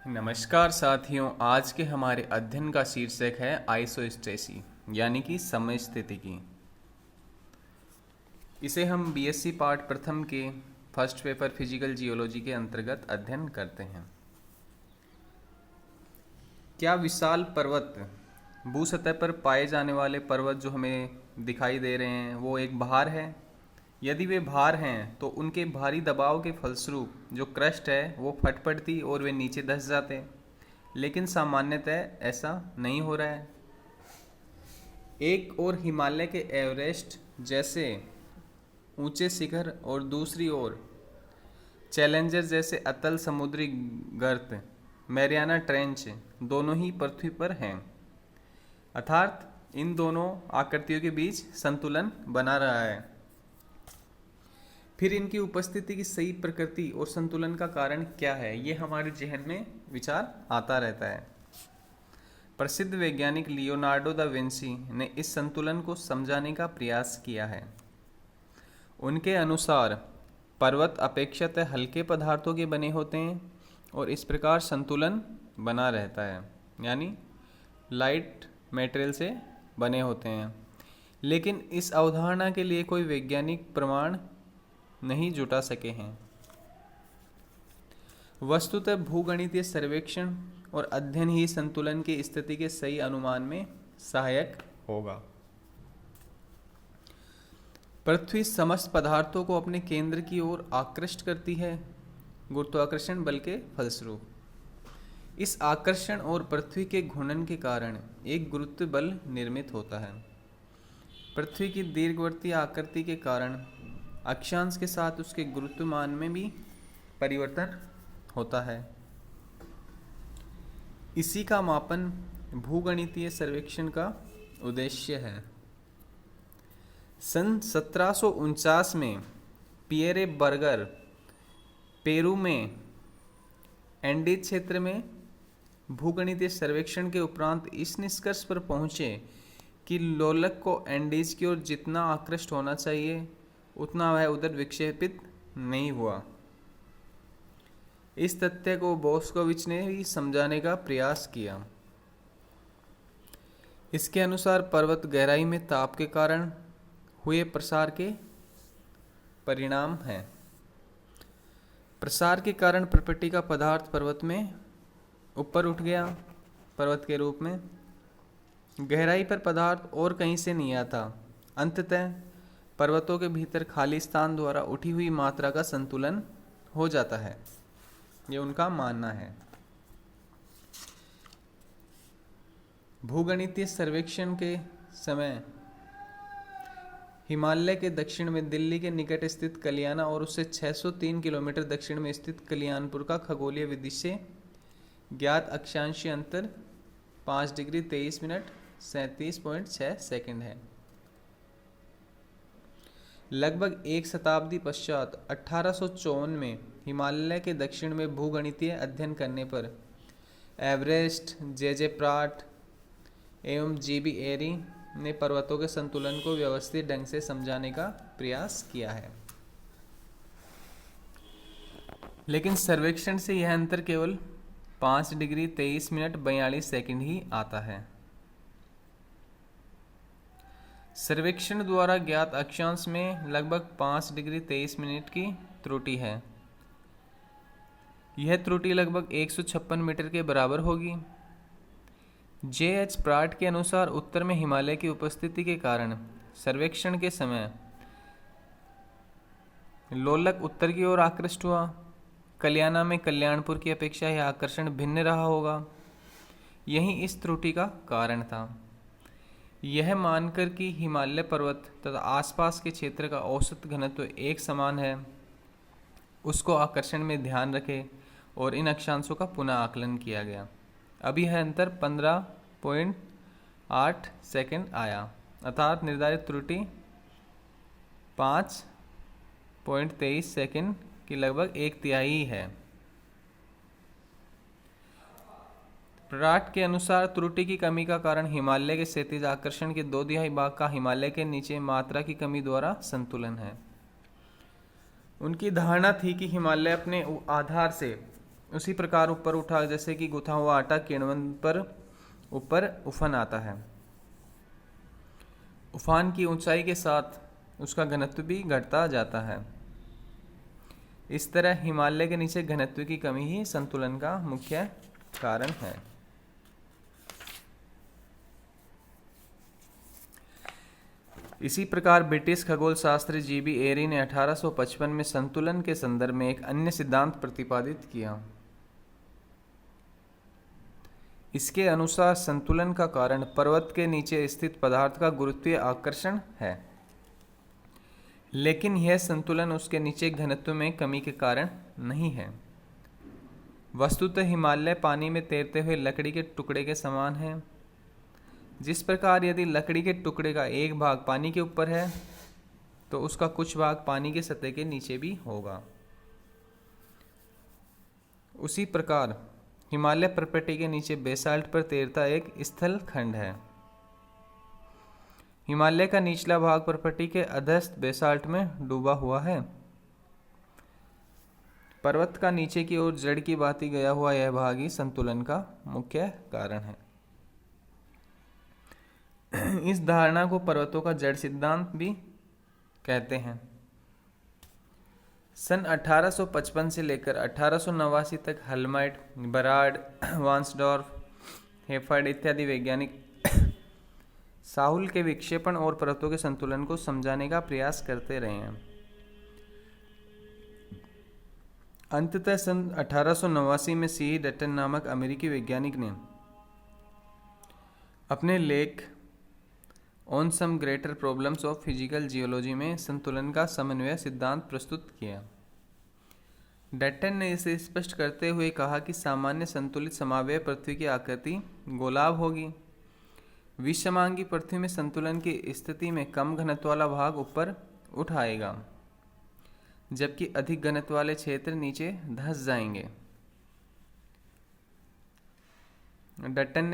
नमस्कार साथियों, आज के हमारे अध्ययन का शीर्षक है आइसोस्टेसी यानी कि समस्थितिकी। इसे हम बीएससी पार्ट प्रथम के फर्स्ट पेपर फिजिकल जियोलॉजी के अंतर्गत अध्ययन करते हैं। क्या विशाल पर्वत, भूसतह पर पाए जाने वाले पर्वत जो हमें दिखाई दे रहे हैं वो एक भार है? यदि वे भार हैं तो उनके भारी दबाव के फलस्वरूप जो क्रस्ट है वो फट पड़ती और वे नीचे धंस जाते, लेकिन सामान्यतः ऐसा नहीं हो रहा है। एक ओर हिमालय के एवरेस्ट जैसे ऊंचे शिखर और दूसरी ओर चैलेंजर जैसे अतल समुद्री गर्त, मैरियाना ट्रेंच, दोनों ही पृथ्वी पर हैं। अर्थात इन दोनों आकृतियों के बीच संतुलन बना रहा है। फिर इनकी उपस्थिति की सही प्रकृति और संतुलन का कारण क्या है, ये हमारे जहन में विचार आता रहता है। प्रसिद्ध वैज्ञानिक लियोनार्डो दा विंसी ने इस संतुलन को समझाने का प्रयास किया है। उनके अनुसार पर्वत अपेक्षाकृत हल्के पदार्थों के बने होते हैं और इस प्रकार संतुलन बना रहता है, यानी लाइट मटेरियल से बने होते हैं। लेकिन इस अवधारणा के लिए कोई वैज्ञानिक प्रमाण नहीं जुटा सके हैं। वस्तुतः भूगणितीय सर्वेक्षण और अध्ययन ही संतुलन की स्थिति के सही अनुमान में सहायक होगा। पृथ्वी समस्त पदार्थों को अपने केंद्र की ओर आकृष्ट करती है गुरुत्वाकर्षण बल के फलस्वरूप। इस आकर्षण और पृथ्वी के घूर्णन के कारण एक गुरुत्व बल निर्मित होता है। पृथ्वी की दीर्घवर्ती आकृति के कारण अक्षांश के साथ उसके गुरुत्वमान में भी परिवर्तन होता है। इसी का मापन भूगणितीय सर्वेक्षण का उद्देश्य है। सन 1749 में पियरे बर्गर पेरू में एंडीज क्षेत्र में भूगणितीय सर्वेक्षण के उपरांत इस निष्कर्ष पर पहुंचे कि लोलक को एंडीज की ओर जितना आकृष्ट होना चाहिए उतना वह उधर विक्षेपित नहीं हुआ। इस तथ्य को बोस्कोविच ने भी समझाने का प्रयास किया। इसके अनुसार पर्वत गहराई में ताप के कारण हुए प्रसार के परिणाम है। प्रसार के कारण प्रकृति का पदार्थ पर्वत में ऊपर उठ गया पर्वत के रूप में। गहराई पर पदार्थ और कहीं से नहीं आता। अंततः पर्वतों के भीतर खाली स्थान द्वारा उठी हुई मात्रा का संतुलन हो जाता है, ये उनका मानना है। भूगणितीय सर्वेक्षण के समय हिमालय के दक्षिण में दिल्ली के निकट स्थित कलियाना और उससे 603 किलोमीटर दक्षिण में स्थित कल्याणपुर का खगोलीय विधि से ज्ञात अक्षांशीय अंतर 5 डिग्री 23 मिनट 37.6 सेकंड है। लगभग एक शताब्दी पश्चात 1854 में हिमालय के दक्षिण में भूगणितीय अध्ययन करने पर एवरेस्ट, जे प्राट एवं जीबी एरी ने पर्वतों के संतुलन को व्यवस्थित ढंग से समझाने का प्रयास किया है। लेकिन सर्वेक्षण से यह अंतर केवल 5 डिग्री 23 मिनट 42 सेकंड ही आता है। सर्वेक्षण द्वारा ज्ञात अक्षांश में लगभग 5 डिग्री 23 मिनट की त्रुटि है। यह त्रुटि लगभग 156 मीटर के बराबर होगी। जे प्राट के अनुसार उत्तर में हिमालय की उपस्थिति के कारण सर्वेक्षण के समय लोलक उत्तर की ओर आकृष्ट हुआ। कल्याणा में कल्याणपुर की अपेक्षा यह आकर्षण भिन्न रहा होगा। यही इस त्रुटि का कारण था। यह मानकर कि हिमालय पर्वत तथा आसपास के क्षेत्र का औसत घनत्व एक समान है, उसको आकर्षण में ध्यान रखें और इन अक्षांशों का पुनः आकलन किया गया। अब यह अंतर 15.8 सेकंड आया, अर्थात निर्धारित त्रुटि 5.23 सेकंड की लगभग एक तिहाई है। प्राट के अनुसार त्रुटि की कमी का कारण हिमालय के क्षैतिज आकर्षण के 2/3 भाग का हिमालय के नीचे मात्रा की कमी द्वारा संतुलन है। उनकी धारणा थी कि हिमालय अपने आधार से उसी प्रकार ऊपर उठा, जैसे कि गुथा हुआ आटा किण्वन पर ऊपर उफन आता है। उफान की ऊंचाई के साथ उसका घनत्व भी घटता जाता है। इस तरह हिमालय के नीचे घनत्व की कमी ही संतुलन का मुख्य कारण है। इसी प्रकार ब्रिटिश खगोल शास्त्री जीबी एरी ने 1855 में संतुलन के संदर्भ में एक अन्य सिद्धांत प्रतिपादित किया। इसके अनुसार संतुलन का कारण पर्वत के नीचे स्थित पदार्थ का गुरुत्वीय आकर्षण है, लेकिन यह संतुलन उसके नीचे घनत्व में कमी के कारण नहीं है। वस्तुतः हिमालय पानी में तैरते हुए लकड़ी के टुकड़े के समान है। जिस प्रकार यदि लकड़ी के टुकड़े का एक भाग पानी के ऊपर है तो उसका कुछ भाग पानी की सतह के नीचे भी होगा। उसी प्रकार हिमालय पर्वत के नीचे बेसाल्ट पर तैरता एक स्थल खंड है। हिमालय का निचला भाग पर्वत के अधस्थ बेसाल्ट में डूबा हुआ है। पर्वत का नीचे की ओर जड़ की भांति गया हुआ यह भाग ही संतुलन का मुख्य कारण है। इस धारणा को पर्वतों का जड़ सिद्धांत भी कहते हैं। सन 1855 से लेकर 1889 तक हेल्महोल्ट्ज, बराड, वांसडॉर्फ, हेफर्ड इत्यादि वैज्ञानिक साहुल के विक्षेपण और पर्वतों के संतुलन को समझाने का प्रयास करते रहे हैं। अंततः सन 1889 में सी डटन नामक अमेरिकी वैज्ञानिक ने अपने लेख on some greater problems of physical geology में संतुलन का समन्वय सिद्धांत प्रस्तुत किया। डटन ने इसे स्पष्ट करते हुए कहा कि सामान्य संतुलित समावयव पृथ्वी की आकृति गोलाभ होगी। विषमांगी पृथ्वी में संतुलन की स्थिति में कम घनत्व वाला भाग ऊपर उठ आएगा, जबकि अधिक घनत्व वाले क्षेत्र नीचे धंस जाएंगे। डटन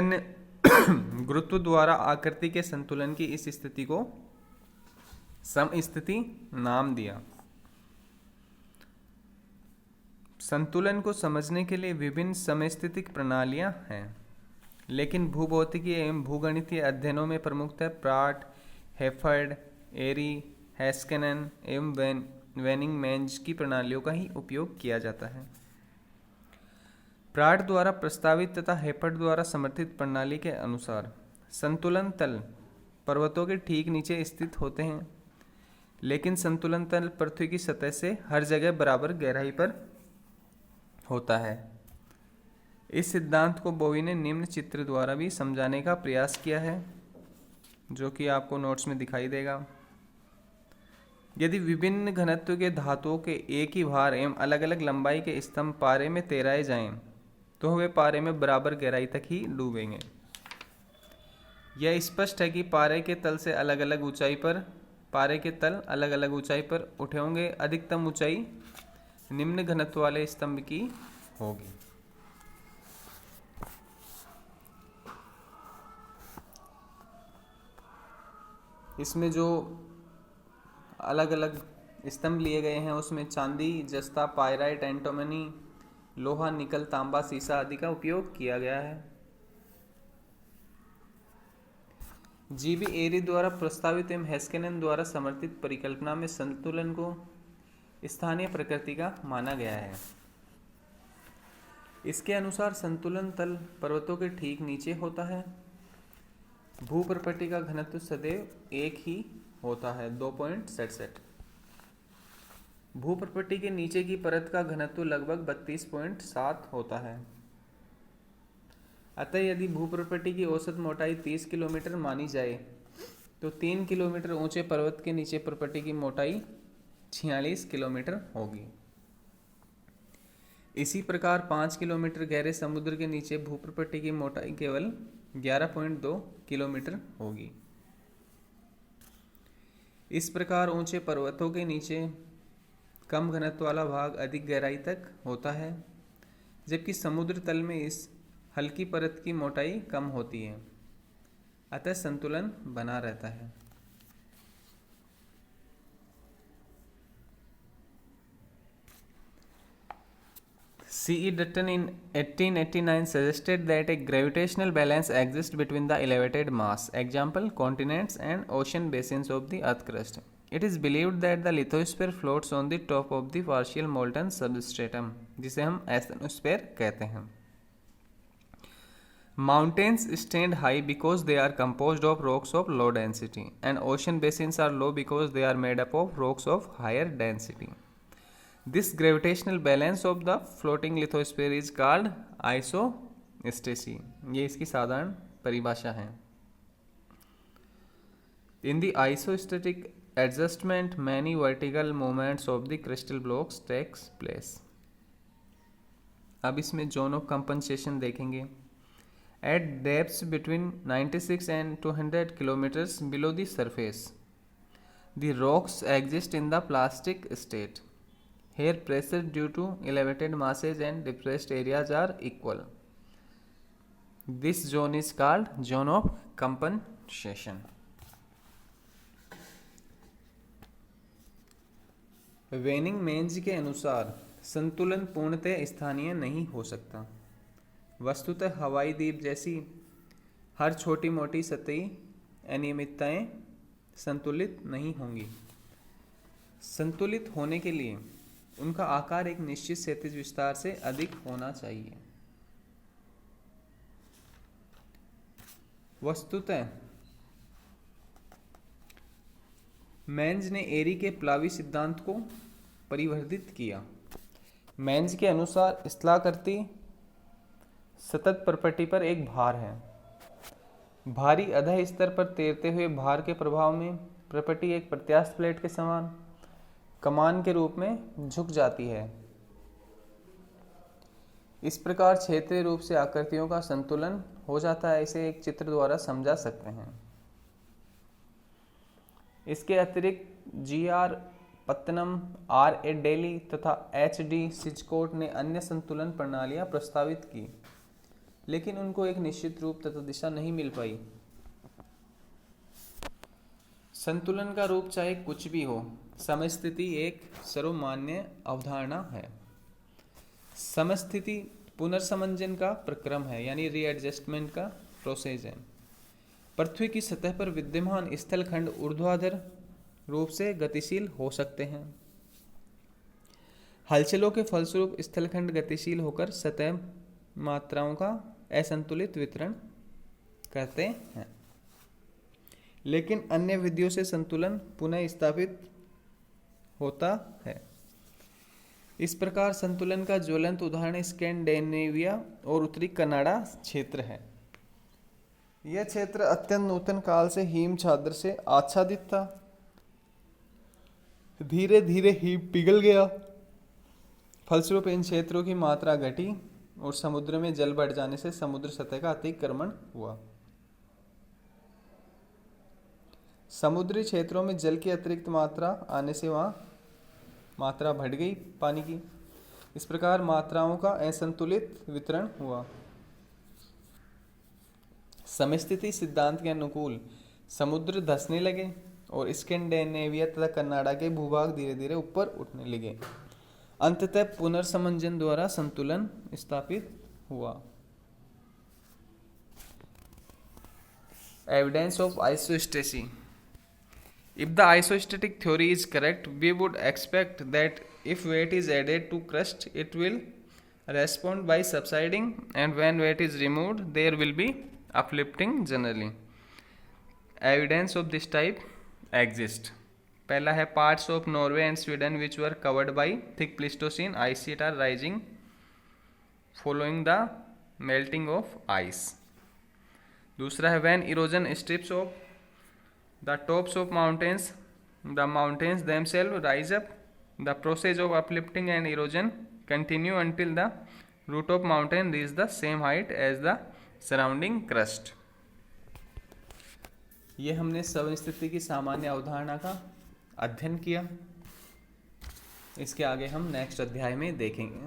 ने गुरुत्व द्वारा आकृति के संतुलन की इस स्थिति को समस्थिति नाम दिया। संतुलन को समझने के लिए विभिन्न समस्थितिक प्रणालियां हैं, लेकिन भूभौतिकी एवं भूगणितीय अध्ययनों में प्रमुखतः प्राट, हेफर्ड, एरी, हैस्केनन एवं वेनिंग मैंज की प्रणालियों का ही उपयोग किया जाता है। प्राट द्वारा प्रस्तावित तथा हेफर्ड द्वारा समर्थित प्रणाली के अनुसार संतुलन तल पर्वतों के ठीक नीचे स्थित होते हैं, लेकिन संतुलन तल पृथ्वी की सतह से हर जगह बराबर गहराई पर होता है। इस सिद्धांत को बोवी ने निम्न चित्र द्वारा भी समझाने का प्रयास किया है, जो कि आपको नोट्स में दिखाई देगा। यदि विभिन्न घनत्व के धातुओं के एक ही भार एवं अलग अलग लंबाई के स्तंभ पारे में तैराए जाएं, तो वे पारे में बराबर गहराई तक ही डूबेंगे। यह स्पष्ट है कि पारे के तल अलग अलग ऊंचाई पर उठे होंगे। अधिकतम ऊंचाई निम्न घनत्व वाले स्तंभ की होगी। इसमें जो अलग अलग स्तंभ लिए गए हैं उसमें चांदी, जस्ता, पायराइट, एंटीमनी, लोहा, निकल, तांबा, सीसा आदि का उपयोग किया गया है। जीबी एरी द्वारा प्रस्तावित एवं हेस्केनन द्वारा समर्थित परिकल्पना में संतुलन को स्थानीय प्रकृति का माना गया है। इसके अनुसार संतुलन तल पर्वतों के ठीक नीचे होता है। भूप्रपट्टी का घनत्व सदैव एक ही होता है, 2.67। भूप्रपट्टी के नीचे की परत का घनत्व लगभग 32.7 होता है। अतः यदि भूप्रपट्टी की औसत मोटाई 30 किलोमीटर मानी जाए तो 3 किलोमीटर ऊंचे पर्वत के नीचे प्रपट्टी की मोटाई 46 किलोमीटर होगी। इसी प्रकार 5 किलोमीटर गहरे समुद्र के नीचे भूप्रपट्टी की मोटाई केवल 11.2 किलोमीटर होगी। इस प्रकार ऊंचे पर्वतों के नीचे कम घनत्व वाला भाग अधिक गहराई तक होता है, जबकि समुद्र तल में इस हल्की परत की मोटाई कम होती है। अतः संतुलन बना रहता है। C.E. Dutton in 1889 suggested that a gravitational balance exists between the elevated mass, example continents and ocean basins of the earth crust. It is believed that the lithosphere floats on the top of the partial molten substratum, जिसे हम asthenosphere कहते हैं. Mountains stand high because they are composed of rocks of low density, and ocean basins are low because they are made up of rocks of higher density. This gravitational balance of the floating lithosphere is called isostasy. ये इसकी साधारण परिभाषा है. In the isostatic adjustment, many vertical movements of the crystal blocks takes place. अब इसमें zone of compensation देखेंगे. At depths between 96 and 200 kilometers below the surface, the rocks exist in the plastic state. Here pressure due to elevated masses and depressed areas are equal. This zone is called zone of compensation. वेनिंग मेंज के अनुसार संतुलन पूर्णतः स्थानीय नहीं हो सकता. वस्तुतः हवाई द्वीप जैसी हर छोटी मोटी सतही अनियमितताएं संतुलित नहीं होंगी. संतुलित होने के लिए उनका आकार एक निश्चित क्षैतिज विस्तार से अधिक होना चाहिए. वस्तुतः मेंज ने एरी के प्लावी सिद्धांत को परिवर्धित किया. मेंज के अनुसार स्थलाकृति सतत प्रॉपर्टी पर एक भार है. भारी अधः स्तर पर तैरते हुए भार के प्रभाव में प्रॉपर्टी एक प्रत्यास्थ प्लेट के समान कमान के रूप में झुक जाती है. इस प्रकार क्षेत्रीय रूप से आकृतियों का संतुलन हो जाता है. इसे एक चित्र द्वारा समझा सकते हैं. इसके अतिरिक्त जी.आर. पत्तनम, आर.ए. डेली तथा एच.डी. सिचकोट ने अन्य संतुलन प्रणालियां प्रस्तावित की, लेकिन उनको एक निश्चित रूप तथा दिशा नहीं मिल पाई. संतुलन का रूप चाहे कुछ भी हो, समस्थिति एक सर्वमान्य अवधारणा है. समस्थिति पुनर्समंजन का प्रक्रम है, यानी रीएडजस्टमेंट का प्रोसेस है. पृथ्वी की सतह पर विद्यमान स्थलखंड ऊर्ध्वाधर रूप से गतिशील हो सकते हैं. हलचलों के फलस्वरूप स्थलखंड गतिशील होकर सतह मात्राओं का असंतुलित वितरण करते हैं. लेकिन अन्य विधियों से संतुलन पुनः स्थापित होता है. इस प्रकार संतुलन का ज्वलंत उदाहरण स्कैंडिनेविया और उत्तरी कनाडा क्षेत्र है. यह क्षेत्र अत्यंत नूतन काल से हिम छाद्र से आच्छादित था. धीरे धीरे हिम पिघल गया. फलस्वरूप इन क्षेत्रों की मात्रा घटी और समुद्र में जल बढ़ जाने से समुद्र सतह का अतिक्रमण हुआ. समुद्री क्षेत्रों में जल की अतिरिक्त मात्रा आने से वहां मात्रा बढ़ गई पानी की. इस प्रकार मात्राओं का असंतुलित वितरण हुआ. समस्थिति सिद्धांत के अनुकूल समुद्र धंसने लगे और स्कैंडिनेविया तथा कनाडा के भूभाग धीरे धीरे ऊपर उठने लगे. अंततः पुनर्समंजन द्वारा संतुलन स्थापित हुआ. Evidence of isostasy. If the isostatic theory is correct, we would expect that if weight is added to crust, it will respond by subsiding, and when weight is removed, there will be uplifting generally. Evidence of this type exist. पहला है parts of Norway and Sweden which were covered by thick Pleistocene ice sheet are rising following the melting of ice. दूसरा है when erosion strips of the tops of mountains, the mountains themselves rise up. The process of uplifting and erosion continue until the root of mountain reach the same height as the surrounding crust. ये हमने समस्थिति की सामान्य अवधारणा का अध्ययन किया. इसके आगे हम नेक्स्ट अध्याय में देखेंगे.